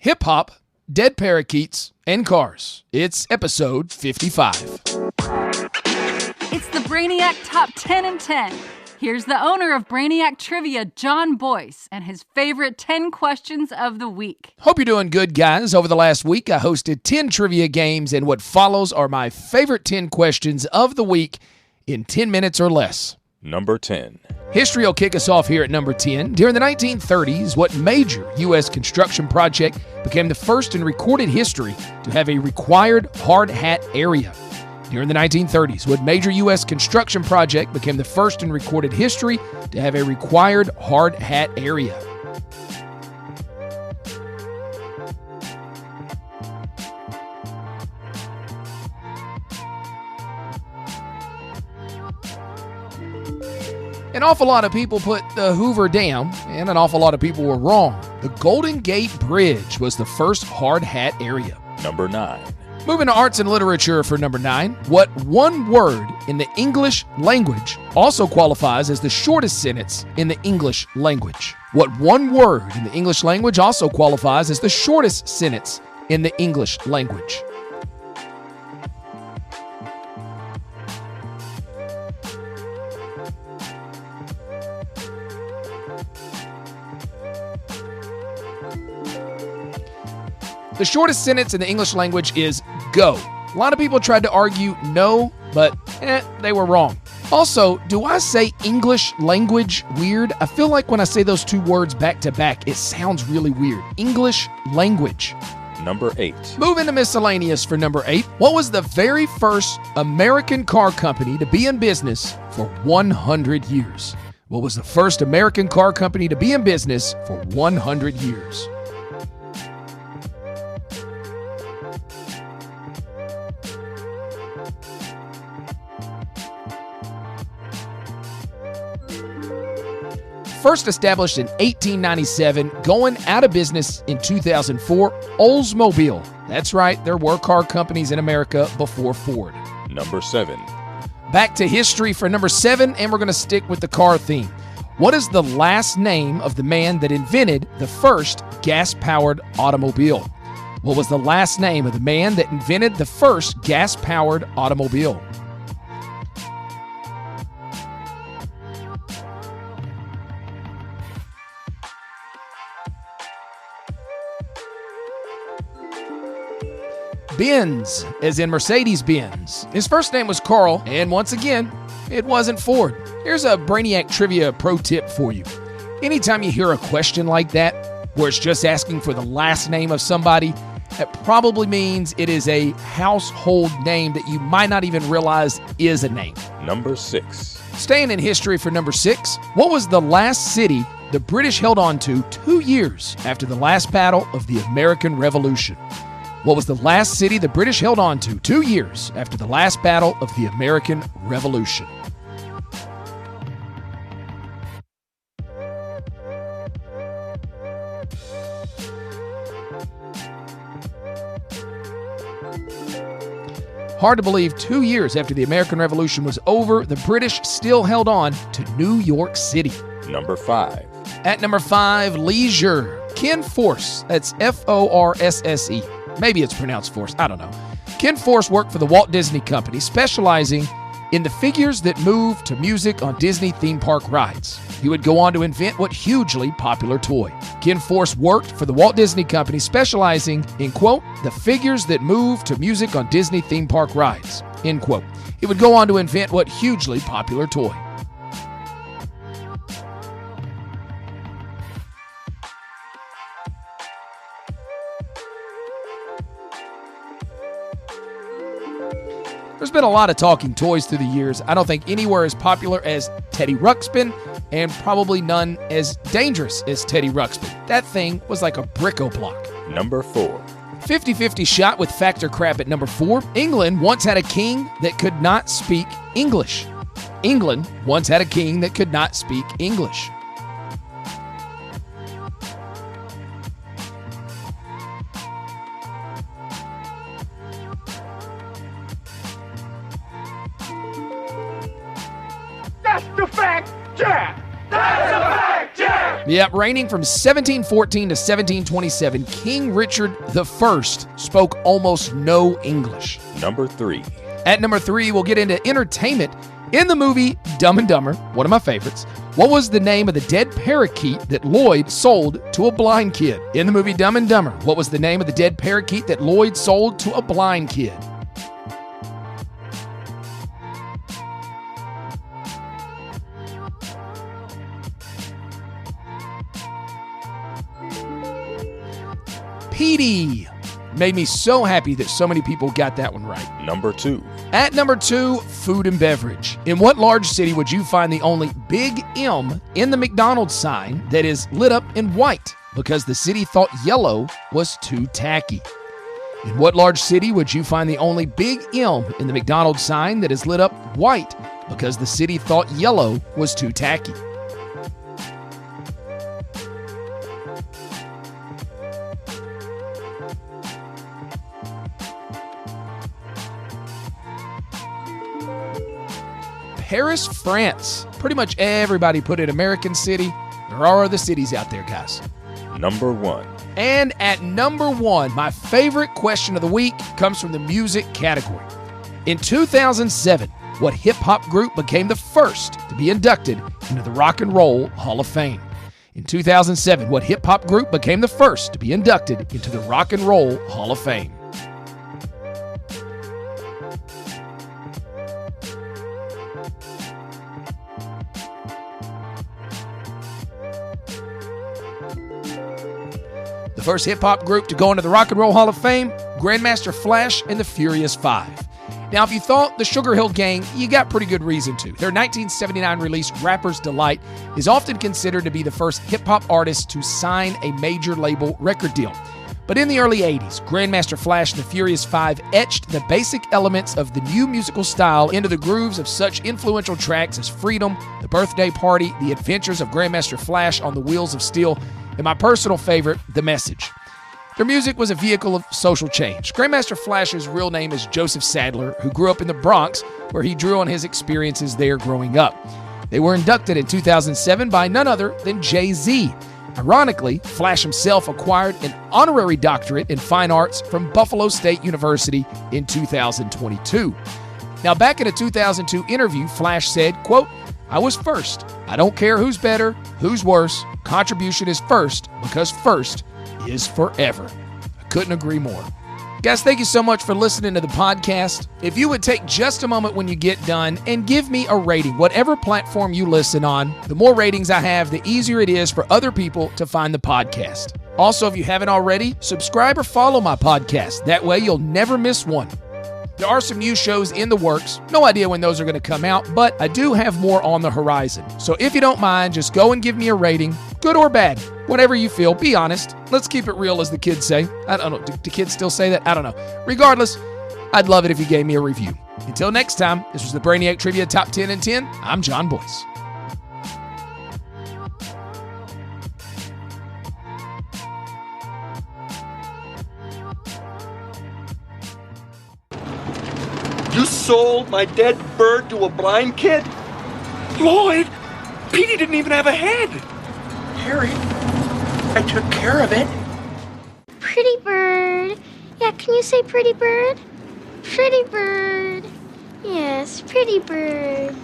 hip-hop, dead parakeets, and cars. It's episode 55. It's the Brainiac Top 10 and 10. Here's the owner of Brainiac Trivia, John Boyce, and his favorite 10 questions of the week. Hope you're doing good, guys. Over the last week, I hosted 10 trivia games, and what follows are my favorite 10 questions of the week in 10 minutes or less. Number 10. History will kick us off here at number 10. During the 1930s, what major U.S. construction project became the first in recorded history to have a required hard hat area? During the 1930s, what major U.S. construction project became the first in recorded history to have a required hard hat area? An awful lot of people put the Hoover Dam, and an awful lot of people were wrong. The Golden Gate Bridge was the first hard hat area. Number 9. Moving to arts and literature for number 9. What one word in the English language also qualifies as the shortest sentence in the English language? What one word in the English language also qualifies as the shortest sentence in the English language? The shortest sentence in the English language is go. A lot of people tried to argue no, but they were wrong. Also, do I say English language weird? I feel like when I say those two words back to back, it sounds really weird. English language. Number 8. Moving to miscellaneous for number 8. What was the very first American car company to be in business for 100 years? What was the first American car company to be in business for 100 years? First established in 1897, going out of business in 2004, Oldsmobile. That's right, there were car companies in America before Ford. Number 7. Back to history for number 7, and we're going to stick with the car theme. What is the last name of the man that invented the first gas-powered automobile? What was the last name of the man that invented the first gas-powered automobile? Benz, as in Mercedes-Benz. His first name was Carl, and once again, it wasn't Ford. Here's a Brainiac Trivia pro tip for you. Anytime you hear a question like that, where it's just asking for the last name of somebody, that probably means it is a household name that you might not even realize is a name. Number 6. Staying in history for number 6, what was the last city the British held on to 2 years after the last battle of the American Revolution? What was the last city the British held on to 2 years after the last battle of the American Revolution? Hard to believe 2 years after the American Revolution was over, the British still held on to New York City. Number 5. At number 5, leisure. Ken Force, that's Forsse. Maybe it's pronounced Force, I don't know. Ken Force worked for the Walt Disney Company, specializing in the figures that move to music on Disney theme park rides. He would go on to invent what hugely popular toy. Ken Force worked for the Walt Disney Company, specializing in, quote, the figures that move to music on Disney theme park rides, end quote. He would go on to invent what hugely popular toy. There's been a lot of talking toys through the years. I don't think anywhere as popular as Teddy Ruxpin, and probably none as dangerous as Teddy Ruxpin. That thing was like a Bricko block. Number 4. 50-50 shot with factor crap at number 4. England once had a king that could not speak English. England once had a king that could not speak English. That's the fact, Jack! That's a fact, Jack! Yep, reigning from 1714 to 1727, King Richard I spoke almost no English. Number 3. At number 3, we'll get into entertainment. In the movie Dumb and Dumber, one of my favorites, what was the name of the dead parakeet that Lloyd sold to a blind kid? In the movie Dumb and Dumber, what was the name of the dead parakeet that Lloyd sold to a blind kid? Petey. Made me so happy that so many people got that one right. Number 2. At number 2, food and beverage. In what large city would you find the only big M in the McDonald's sign that is lit up in white because the city thought yellow was too tacky? In what large city would you find the only big M in the McDonald's sign that is lit up white because the city thought yellow was too tacky? Paris, France. Pretty much everybody put it American city. There are other cities out there, guys. Number 1. And at number 1, my favorite question of the week comes from the music category. In 2007, what hip-hop group became the first to be inducted into the Rock and Roll Hall of Fame? In 2007, what hip-hop group became the first to be inducted into the Rock and Roll Hall of Fame? The first hip-hop group to go into the Rock and Roll Hall of Fame, Grandmaster Flash and the Furious 5. Now, if you thought the Sugar Hill Gang, you got pretty good reason to. Their 1979 release, Rapper's Delight, is often considered to be the first hip-hop artist to sign a major label record deal. But in the early 80s, Grandmaster Flash and the Furious 5 etched the basic elements of the new musical style into the grooves of such influential tracks as Freedom, The Birthday Party, The Adventures of Grandmaster Flash on the Wheels of Steel, and my personal favorite, The Message. Their music was a vehicle of social change. Grandmaster Flash's real name is Joseph Sadler, who grew up in the Bronx, where he drew on his experiences there growing up. They were inducted in 2007 by none other than Jay-Z. Ironically, Flash himself acquired an honorary doctorate in fine arts from Buffalo State University in 2022. Now, back in a 2002 interview, Flash said, quote, "I was first. I don't care who's better, who's worse. Contribution is first because first is forever." I couldn't agree more. Guys, thank you so much for listening to the podcast. If you would take just a moment when you get done and give me a rating, whatever platform you listen on, the more ratings I have, the easier it is for other people to find the podcast. Also, if you haven't already, subscribe or follow my podcast. That way you'll never miss one. There are some new shows in the works. No idea when those are going to come out, but I do have more on the horizon. So if you don't mind, just go and give me a rating, good or bad, whatever you feel. Be honest. Let's keep it real, as the kids say. I don't know. Do kids still say that? I don't know. Regardless, I'd love it if you gave me a review. Until next time, this was the Brainiac Trivia Top 10 in 10. I'm John Boyce. You sold my dead bird to a blind kid? Lloyd, Petey didn't even have a head. Harry, I took care of it. Pretty bird. Yeah, can you say pretty bird? Pretty bird. Yes, pretty bird.